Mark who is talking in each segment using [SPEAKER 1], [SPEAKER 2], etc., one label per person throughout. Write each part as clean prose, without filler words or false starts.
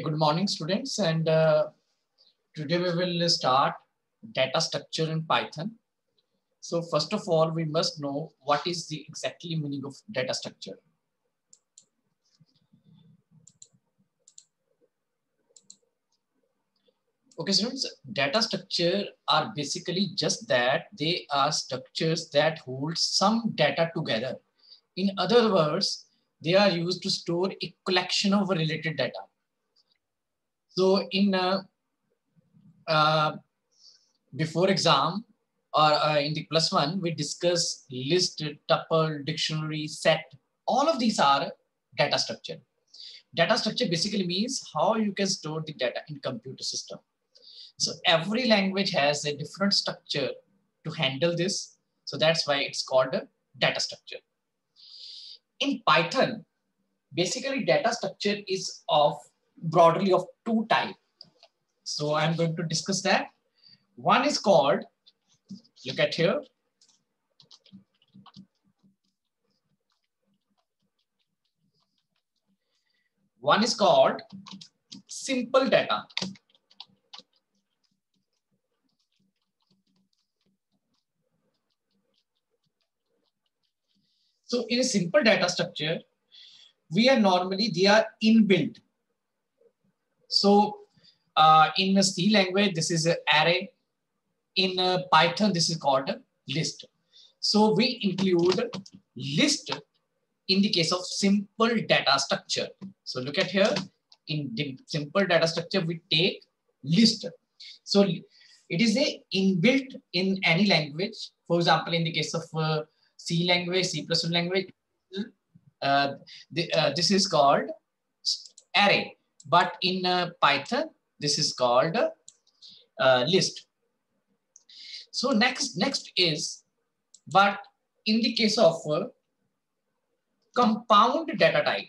[SPEAKER 1] Good morning, students, and today we will start data structure in Python. So first of all, we must know what is the exactly meaning of data structure. Okay, students, data structure are basically just that. They are structures that hold some data together. In other words, they are used to store a collection of related data. So in uh, before exam or in the plus one, we discuss list, tuple, dictionary, set. All of these are data structure. Data structure basically means how you can store the data in computer system. So every language has a different structure to handle this. So that's why it's called a data structure. In Python, basically data structure is broadly of two types. So I'm going to discuss that. One is called, look at here. One is called simple data. So in a simple data structure, they are inbuilt. So in a C language, this is an array. In Python, this is called a list. So we include list in the case of simple data structure. So look at here, in the simple data structure, we take list. So it is a inbuilt in any language. For example, in the case of C language, C++ language, this is called array. But in Python, this is called list. So next is, but in the case of compound data type,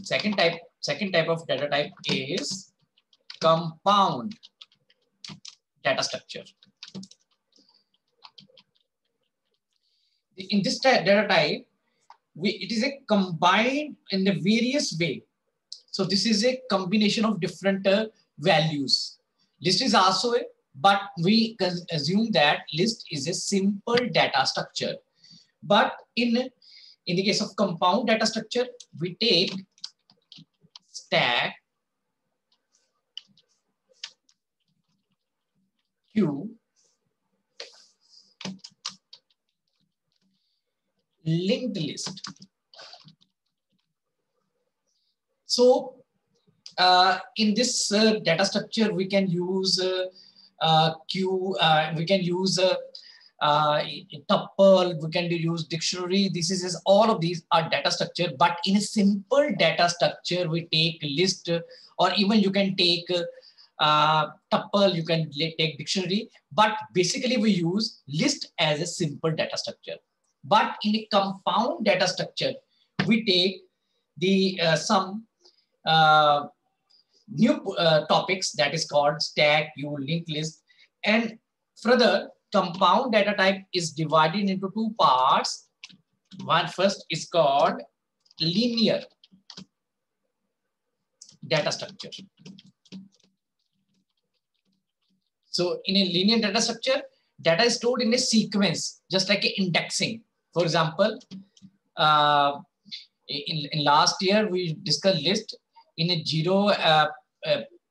[SPEAKER 1] second type of data type is compound data structure. In this data type, it is a combined in a various way. So this is a combination of different values. List is also a, but we can assume that list is a simple data structure. But in the case of compound data structure, we take stack, queue, linked list. So in this data structure, we can use queue, we can use tuple, we can use dictionary. This is all of these are data structure, but in a simple data structure, we take list, or even you can take tuple, you can take dictionary, but basically we use list as a simple data structure. But in a compound data structure, we take the some new topics that is called stack, queue, linked list, and further compound data type is divided into two parts. One first is called linear data structure. So in a linear data structure, data is stored in a sequence, just like a indexing. For example, in last year, we discussed list in a zero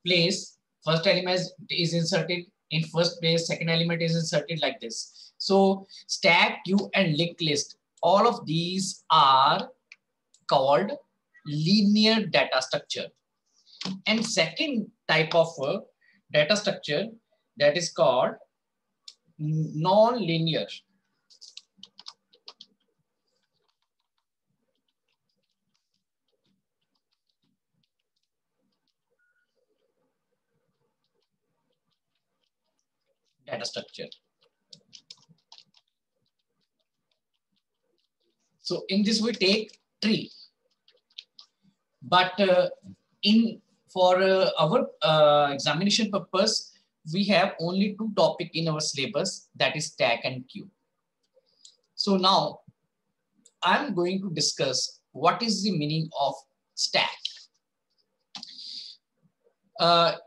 [SPEAKER 1] place. First element is inserted in first place, second element is inserted like this. So stack, queue, and linked list, all of these are called linear data structure. And second type of data structure, that is called non-linear data structure. So in this we take tree, but for our examination purpose, we have only two topics in our syllabus, that is stack and queue. So now I'm going to discuss what is the meaning of stack.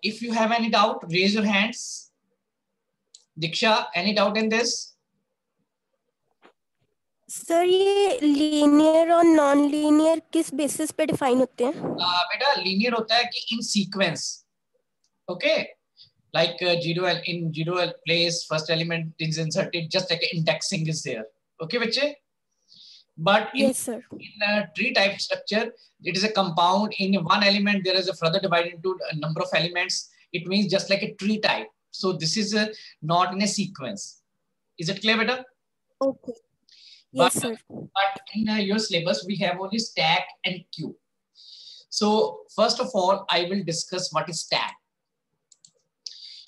[SPEAKER 1] If you have any doubt, raise your hands. Diksha, any doubt in this?
[SPEAKER 2] Sir ये linear और non linear किस basis पे define होते हैं?
[SPEAKER 1] बेटा linear होता है कि in sequence, okay, like in zero place first element is inserted just like indexing is there, okay bache. But
[SPEAKER 2] yes sir.
[SPEAKER 1] In a tree type structure, it is a compound. In one element there is a further divided into a number of elements. It means just like a tree type. So this is not in a sequence. Is it clear, beta?
[SPEAKER 2] Okay. Yes, sir.
[SPEAKER 1] But in your syllabus, we have only stack and queue. So first of all, I will discuss what is stack.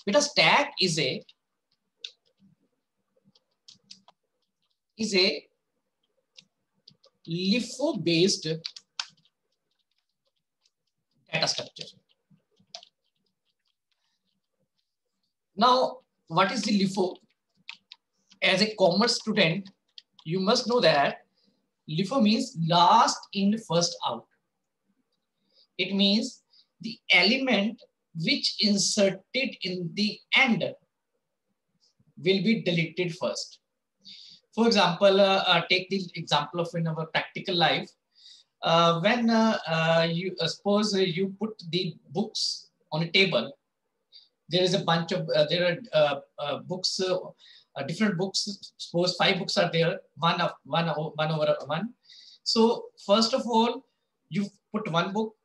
[SPEAKER 1] Beta, stack is a LIFO-based data structure. Now, what is the LIFO? As a commerce student, you must know that LIFO means last in, first out. It means the element which inserted in the end will be deleted first. For example, take the example of in our practical life. When you suppose you put the books on a table, there is a bunch of there are books, different books. Suppose 5 books are there, one over one. So first of all, you put one book,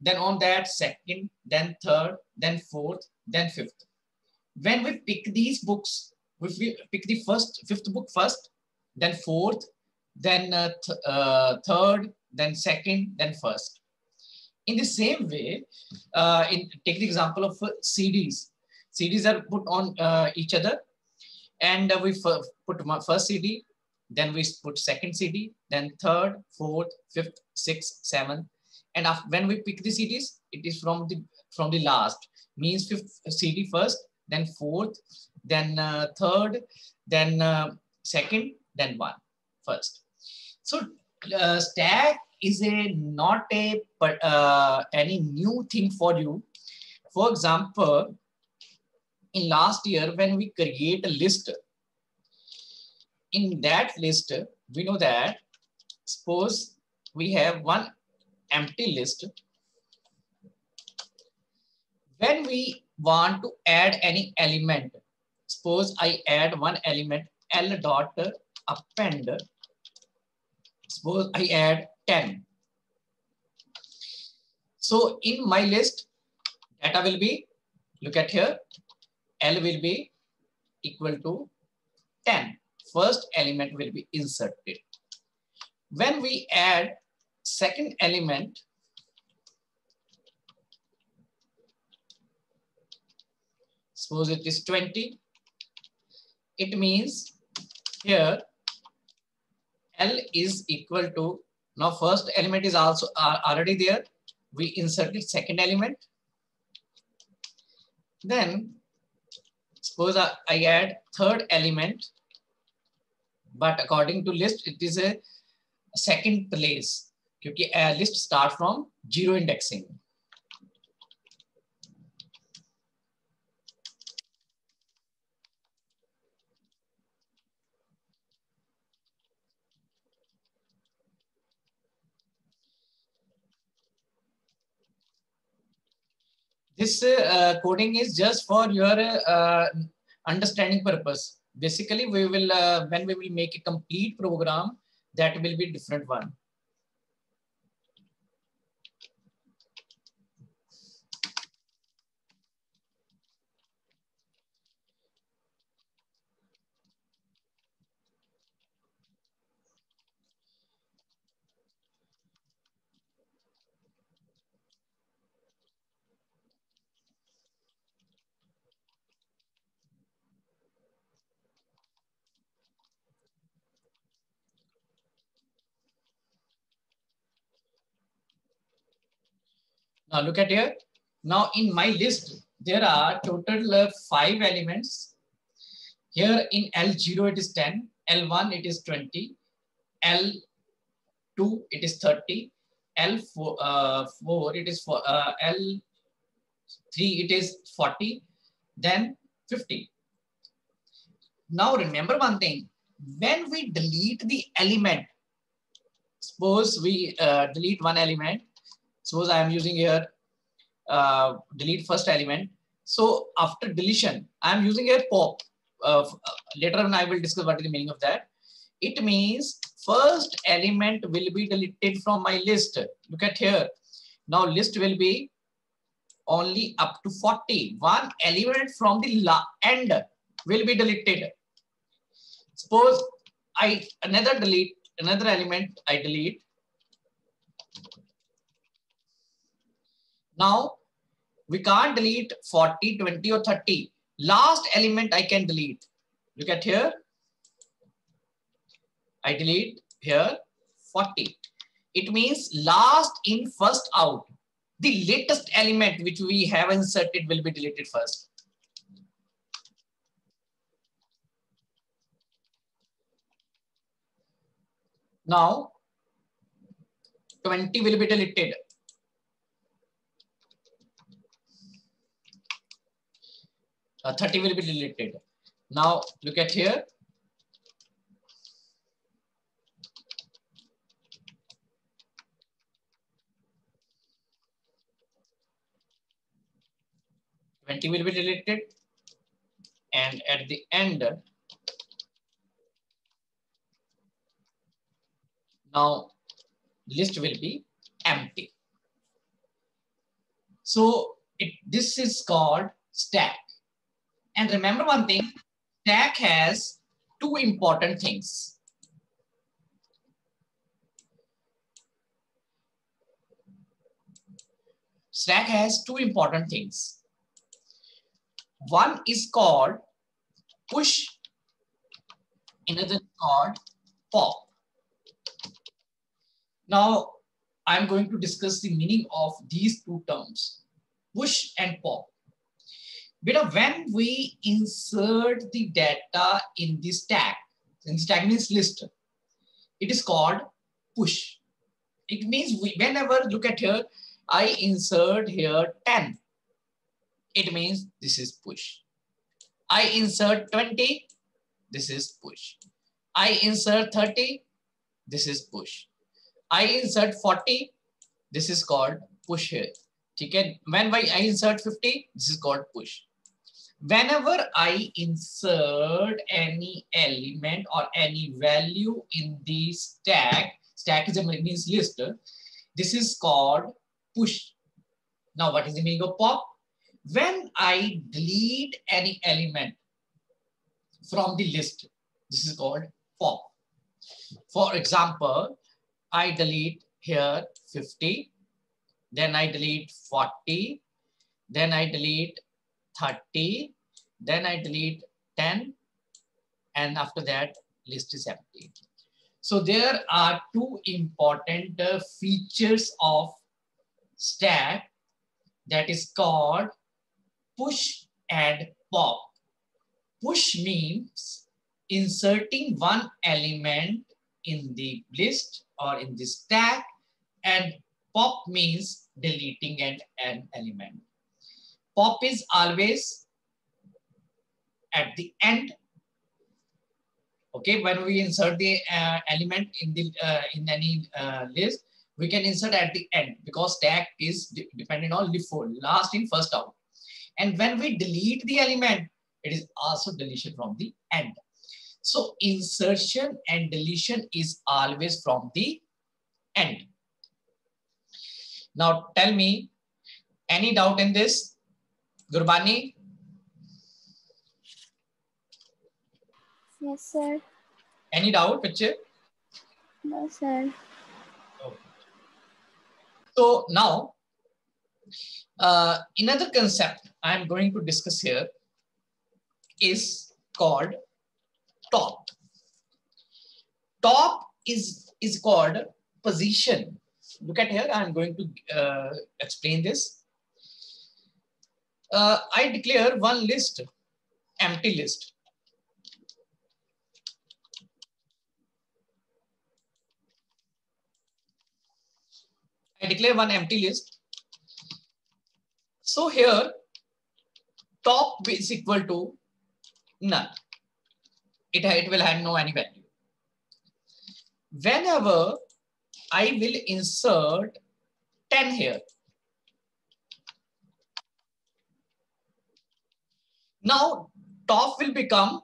[SPEAKER 1] then on that second, then third, then fourth, then fifth. When we pick these books, we pick the fifth book first, then fourth, then third, then second, then first. In the same way, take the example of CDs. CDs are put on each other, and we put first CD, then we put second CD, then third, fourth, fifth, sixth, seventh. And after, when we pick the CDs, it is from the last. Means fifth CD first, then fourth, then third, then second, then one first. So stack is not any new thing for you. For example, in last year when we create a list, in that list we know that suppose we have one empty list. When we want to add any element, suppose I add one element L dot append, suppose I add 10. So in my list, data will be, look at here, L will be equal to 10. First element will be inserted. When we add second element, suppose it is 20. It means here L is equal to, now first element is also already there. We inserted second element. Then suppose I add third element, but according to list, it is a second place because list start from 0 indexing. This coding is just for your understanding purpose. Basically, we will when we will make a complete program, that will be different one. Now look at here. Now in my list, there are total 5 elements. Here in L0 it is 10, L1 it is 20, L2 it is 30, L4 it is L 3 it is 40, then 50. Now remember one thing, when we delete the element, suppose we delete one element, suppose I am using here delete first element. So after deletion, I am using a pop. Later on I will discuss what is the meaning of that. It means first element will be deleted from my list. Look at here. Now list will be only up to 40. One element from the end will be deleted. Suppose another element I delete. Now we can't delete 40, 20 or 30. Last element I can delete. Look at here. I delete here 40. It means last in, first out. The latest element which we have inserted will be deleted first. Now 20 will be deleted. Uh, 30 will be deleted. Now look at here. Twenty will be deleted, and at the end, now list will be empty. So this is called stack. And remember one thing, stack has two important things. Stack has two important things. One is called push, another is called pop. Now, I'm going to discuss the meaning of these two terms, push and pop. But when we insert the data in the stack means list, it is called push. It means whenever, look at here, I insert here 10. It means this is push. I insert 20, this is push. I insert 30, this is push. I insert 40, this is called push here. Okay? When I insert 50, this is called push. Whenever I insert any element or any value in the stack is a means list, this is called push. Now, what is the meaning of pop? When I delete any element from the list, this is called pop. For example, I delete here 50, then I delete 40, then I delete 30, then I delete 10, and after that list is empty. So there are two important features of stack, that is called push and pop. Push means inserting one element in the list or in the stack, and pop means deleting an element. Pop is always at the end. Okay, when we insert the element in the in any list, we can insert at the end because stack is dependent on LIFO, last in, first out. And when we delete the element, it is also deletion from the end. So insertion and deletion is always from the end. Now tell me, any doubt in this? Gurbani?
[SPEAKER 2] Yes, sir.
[SPEAKER 1] Any doubt, picture?
[SPEAKER 2] No, sir.
[SPEAKER 1] Okay. So now, another concept I am going to discuss here is called top. Top is called position. Look at here, I am going to explain this. I declare one list, empty list. I declare one empty list. So here top is equal to none. It will have no any value. Whenever I will insert 10 here, now top will become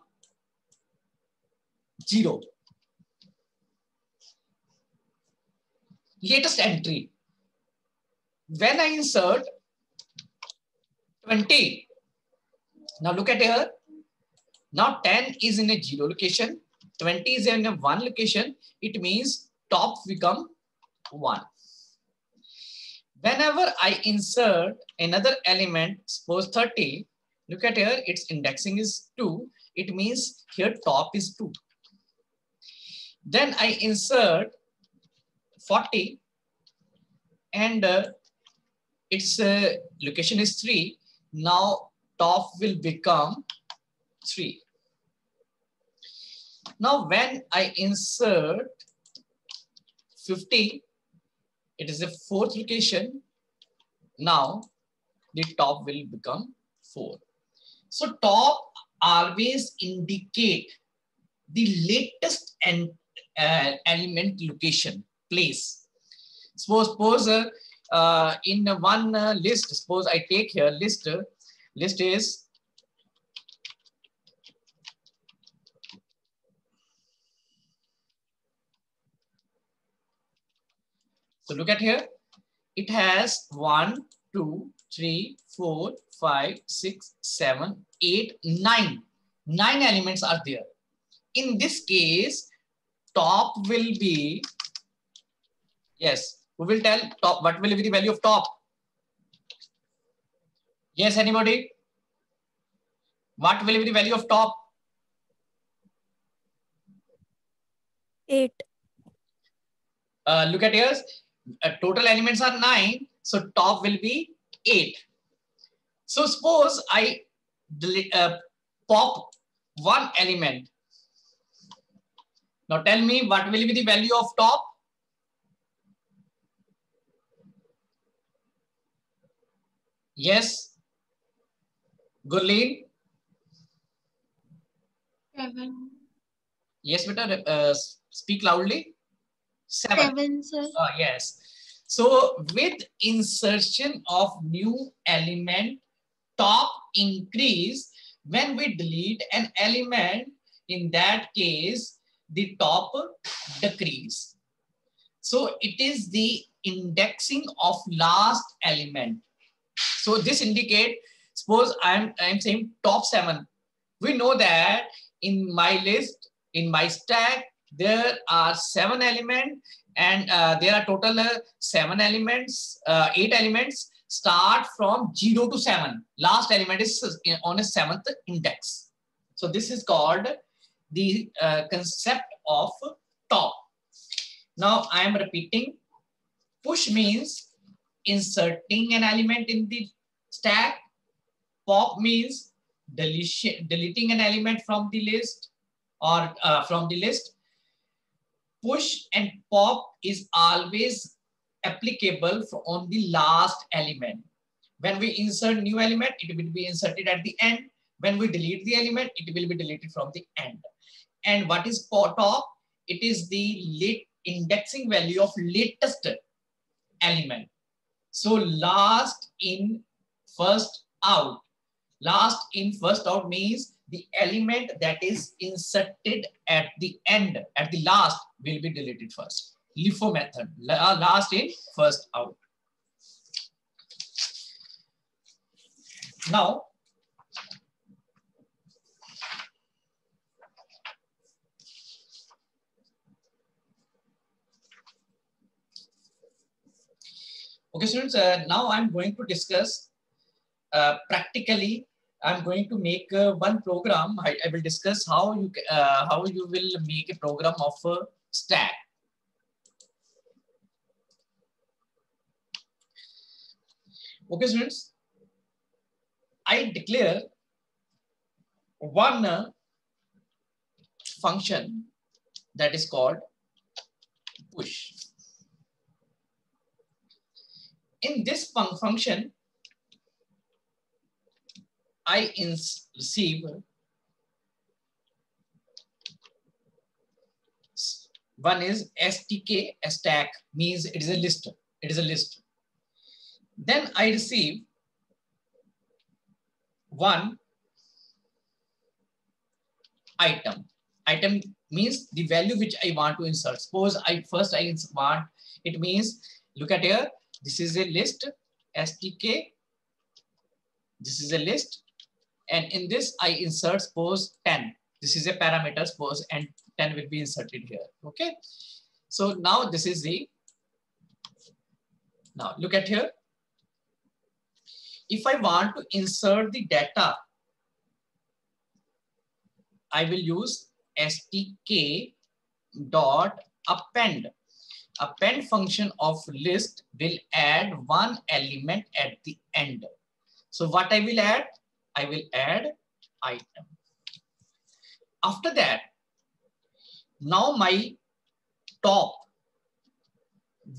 [SPEAKER 1] 0. Latest entry. When I insert 20, now look at here. Now 10 is in a 0 location, 20 is in a 1 location. It means top become 1. Whenever I insert another element, suppose 30, look at here, its indexing is 2. It means here top is 2. Then I insert 40 and its location is 3. Now top will become 3. Now when I insert 50, it is a 4th location. Now the top will become 4. So top always indicate the latest element location, place. Suppose in one list, suppose I take here list is so look at here, it has 1, 2, 3, 4, 5, 6, 7, 8, 9. 9 elements are there. In this case, top will be, yes, who will tell top? What will be the value of top? Yes, anybody? What will be the value of top?
[SPEAKER 2] 8.
[SPEAKER 1] Look at yours. Total elements are 9. So top will be 8. So suppose I delete, pop one element. Now tell me what will be the value of top? Yes. Gurleen?
[SPEAKER 3] 7.
[SPEAKER 1] Yes, beta. Speak loudly. 7.
[SPEAKER 3] 7, sir.
[SPEAKER 1] Yes. So with insertion of new element, top increase. When we delete an element, in that case, the top decrease. So it is the indexing of last element. So this indicate, suppose I'm saying top 7. We know that in my list, in my stack, there are 7 elements and there are total 7 elements, 8 elements start from 0 to 7. Last element is on a 7th index. So this is called the concept of top. Now I am repeating. Push means inserting an element in the stack. Pop means deleting an element from the list or from the list. Push and pop is always applicable on the last element. When we insert new element, it will be inserted at the end. When we delete the element, it will be deleted from the end. And what is top? It is the indexing value of latest element. So last in, first out. Last in, first out means the element that is inserted at the end, at the last, will be deleted first. LIFO method, last in, first out. Now, okay, students, now I'm going to discuss practically. I'm going to make one program. I will discuss how you will make a program of a stack. Okay, students, I declare one function that is called push. In this function, I receive one is STK, stack means it is a list. It is a list. Then I receive one item. Item means the value which I want to insert. Suppose I want, it means, look at here, this is a list, STK, this is a list, and in this I insert suppose 10. This is a parameter, suppose, and 10 will be inserted here. Okay. So now this is the, now look at here. If I want to insert the data, I will use STK dot append. Append function of list will add one element at the end. So what I will add? I will add item. After that, now my top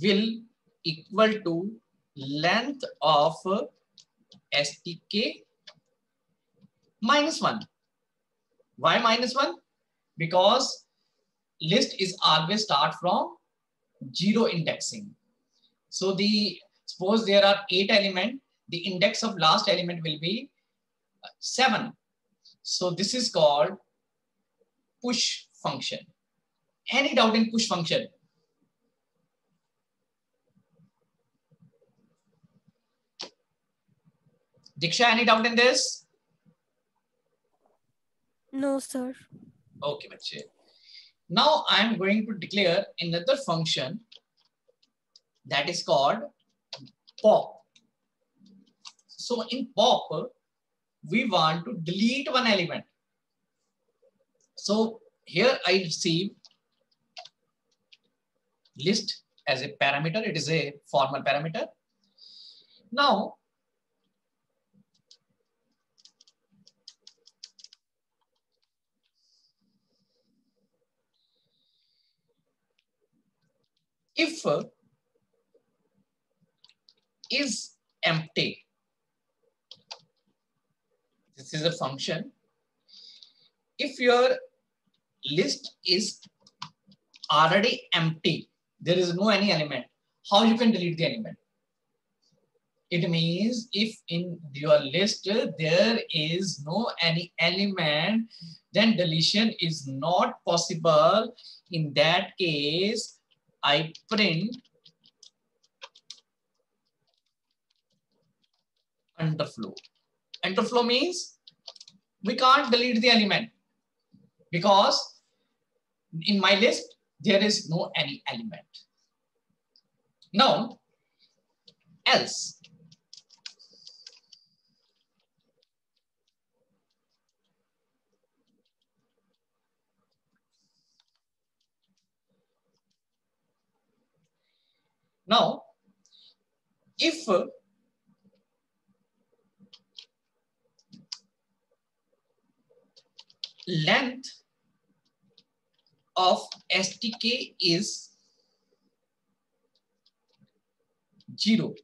[SPEAKER 1] will equal to length of STK minus 1. Why minus 1? Because list is always start from 0 indexing. So suppose there are 8 elements, the index of last element will be 7. So this is called push function. Any doubt in push function? Diksha, any doubt in this?
[SPEAKER 2] No, sir.
[SPEAKER 1] Okay, bache. Now I am going to declare another function that is called pop. So in pop, we want to delete one element. So here I receive list as a parameter. It is a formal parameter. Now, if is empty, this is a function. If your list is already empty, there is no any element, how you can delete the element? It means if in your list there is no any element, then deletion is not possible. In that case, I print underflow. Underflow means we can't delete the element because in my list there is no any element. Now, else. Now, if length of STK is 0,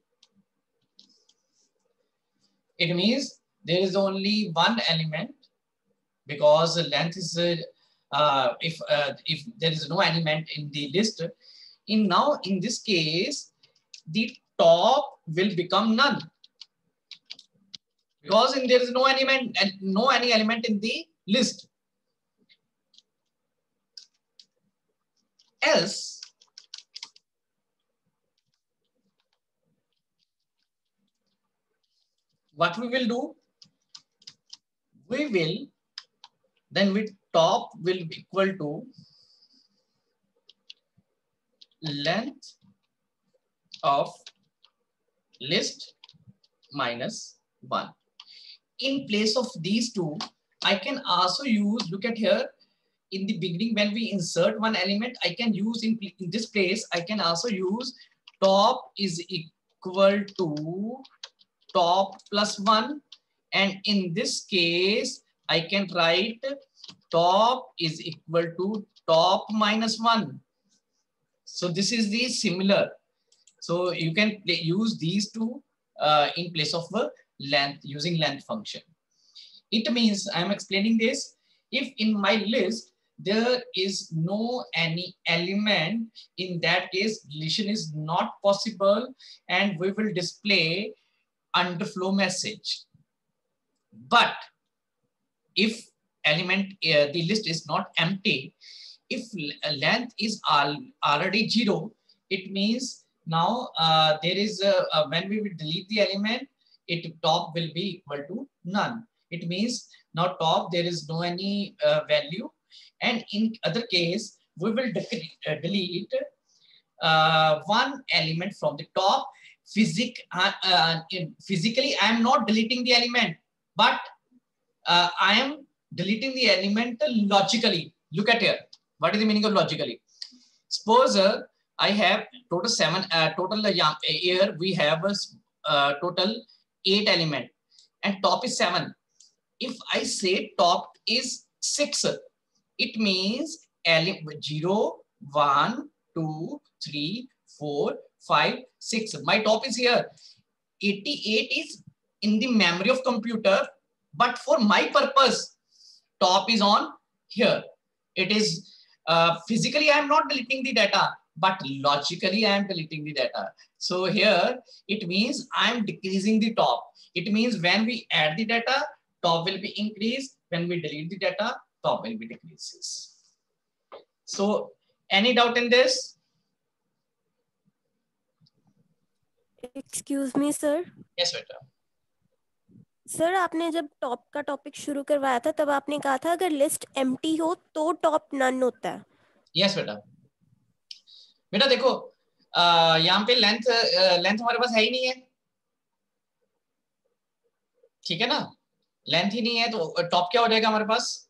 [SPEAKER 1] it means there is only one element, because the length is if there is no element in the list. In this case, the top will become none, because there is no element and no any element in the list. Else, what we will do? We will then with top will be equal to length of list minus 1. In place of these two, I can also use, look at here, in the beginning when we insert one element, I can use in this place, I can also use top is equal to top plus 1. And in this case, I can write top is equal to top minus 1. So this is the similar. So you can use these two in place of length, using length function. It means I am explaining this. If in my list there is no any element, in that case deletion is not possible and we will display underflow message. But if element the list is not empty, if length is already 0, it means now there is when we will delete the element, top will be equal to none. It means now top there is no any value, and in other case we will delete one element from the top. Physically I am not deleting the element, but I am deleting the element logically. Look at here. What is the meaning of logically? Suppose I have total 7, here we have a total 8 element and top is 7. If I say top is 6, it means 0, 1, 2, 3, 4, 5, 6. My top is here. 88 is in the memory of computer, but for my purpose, top is on here. It is physically I am not deleting the data, but logically I am deleting the data. So here it means I am decreasing the top. It means when we add the data, top will be increased. When we delete the data, top will be decreases. So any doubt in this?
[SPEAKER 2] Excuse me, sir.
[SPEAKER 1] Yes, beta.
[SPEAKER 2] Sir आपने जब top का topic शुरू करवाया था तब आपने कहा था अगर लिस्ट एम्प्टी हो तो टॉप नन होता है.
[SPEAKER 1] यस बेटा. बेटा देखो यहाँ पे लेंथ हमारे पास है ही नहीं है, ठीक है ना. लेंथ ही नहीं है तो टॉप क्या हो जाएगा हमारे पास?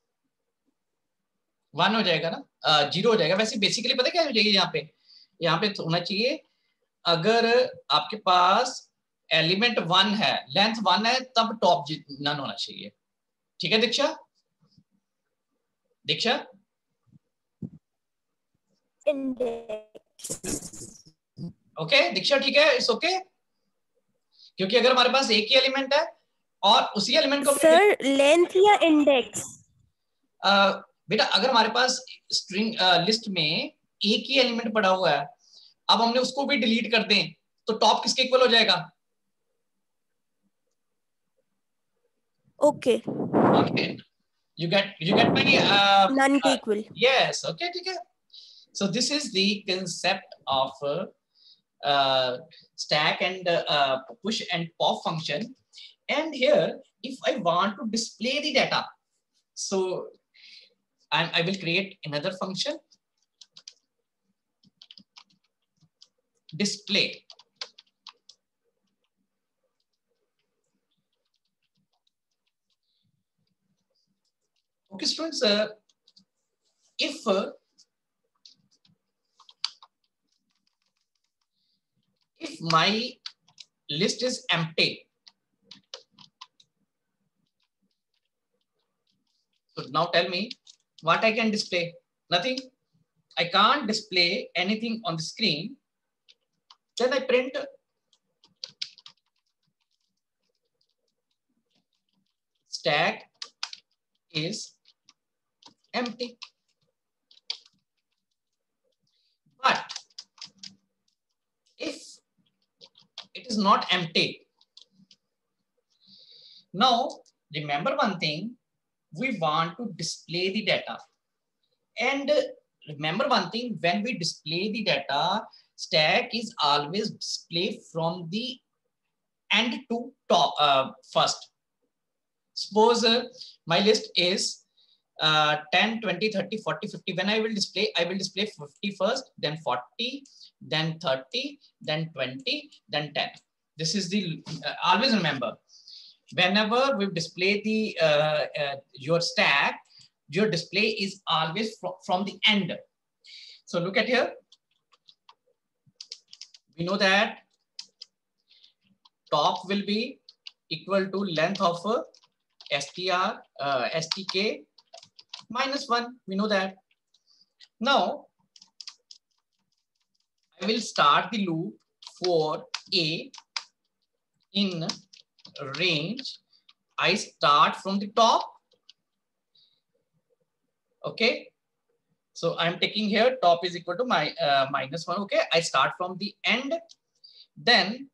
[SPEAKER 1] 1 हो जाएगा ना, 0 हो जाएगा. वैसे बेसिकली पता क्या हो जाएगी यहाँ पे होना चाहिए, अगर आपके पास एलिमेंट 1 है, लेंथ 1 है, तब टॉप नन होना चाहिए. ठीक है दीक्षा? दीक्षा ओके दीक्षा ठीक है, इट्स ओके. क्योंकि अगर हमारे पास एक ही एलिमेंट है और उसी एलिमेंट को
[SPEAKER 2] सर लेंथ या इंडेक्स?
[SPEAKER 1] बेटा अगर हमारे पास स्ट्रिंग लिस्ट में एक ही एलिमेंट पड़ा हुआ है, अब हमने उसको भी डिलीट कर दें तो टॉप किसके इक्वल हो जाएगा?
[SPEAKER 2] Okay
[SPEAKER 1] okay you get my
[SPEAKER 2] none के equal.
[SPEAKER 1] Yes, okay, ठीक है. So this is the concept of stack and push and pop function. And here if I want to display the data, so I will create another function, display. Okay students, if my list is empty, so now tell me what I can display. Nothing. I can't display anything on the screen. Then I print stack is empty. But if it is not empty, now remember one thing, we want to display the data. And remember one thing, when we display the data, stack is always displayed from the end to top first. Suppose my list is 10, 20, 30, 40, 50. When I will display 50 first, then 40, then 30, then 20, then 10. This is the, always remember, whenever we display the your stack, your display is always from the end. So look at here. We know that top will be equal to length of stk minus 1. We know that. Now I will start the loop for a in range I start from the top. Okay. So I'm taking here top is equal to my -1. Okay. I start from the end. Then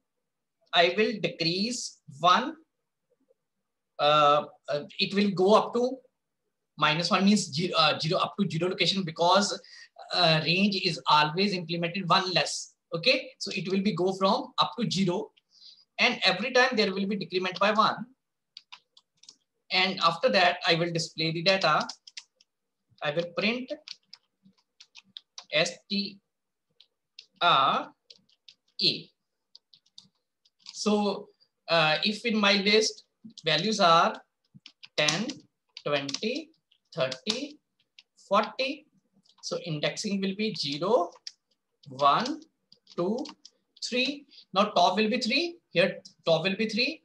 [SPEAKER 1] I will decrease 1. It will go up to -1 means 0 up to 0 location, because range is always implemented 1 less. Okay. So it will be go from up to 0. And every time there will be decrement by 1. And after that, I will display the data. I will print str A. So if in my list values are 10, 20, 30, 40. So indexing will be 0, 1, 2, 3. Now top will be 3. Here top will be 3.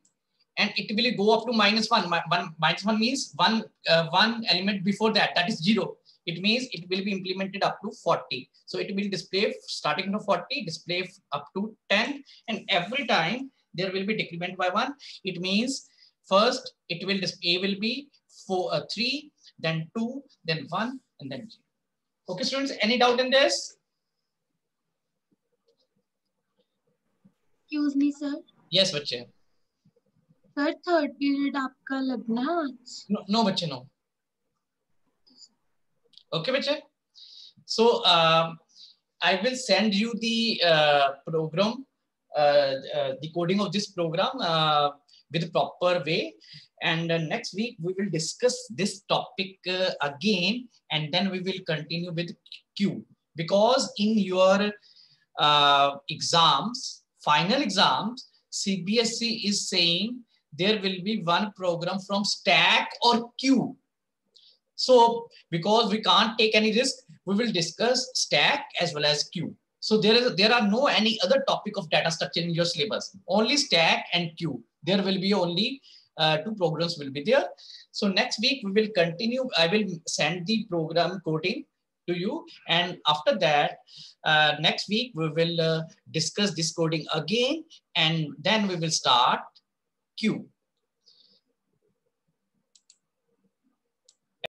[SPEAKER 1] And it will go up to -1. -1 means one element before that, that is 0. It means it will be implemented up to 40. So it will display starting from 40, display up to 10. And every time there will be decrement by 1. It means first it will display will be 3, then 2, then 1, and then 0. Okay, students, any doubt in this?
[SPEAKER 3] Excuse me, sir.
[SPEAKER 1] Yes, बच्चे.
[SPEAKER 3] Sir third period आपका लगना आज?
[SPEAKER 1] No बच्चे, no. Okay बच्चे. So I will send you the program, the coding of this program with proper way. And next week we will discuss this topic again, and then we will continue with Q. Because in your exams, final exams, CBSE is saying there will be one program from stack or queue. So because we can't take any risk, we will discuss stack as well as queue. So there are no any other topic of data structure in your syllabus, only stack and queue. There will be only 2 programs will be there. So next week we will continue. I will send the program coding to you, and after that next week we will discuss this coding again, and then we will start queue.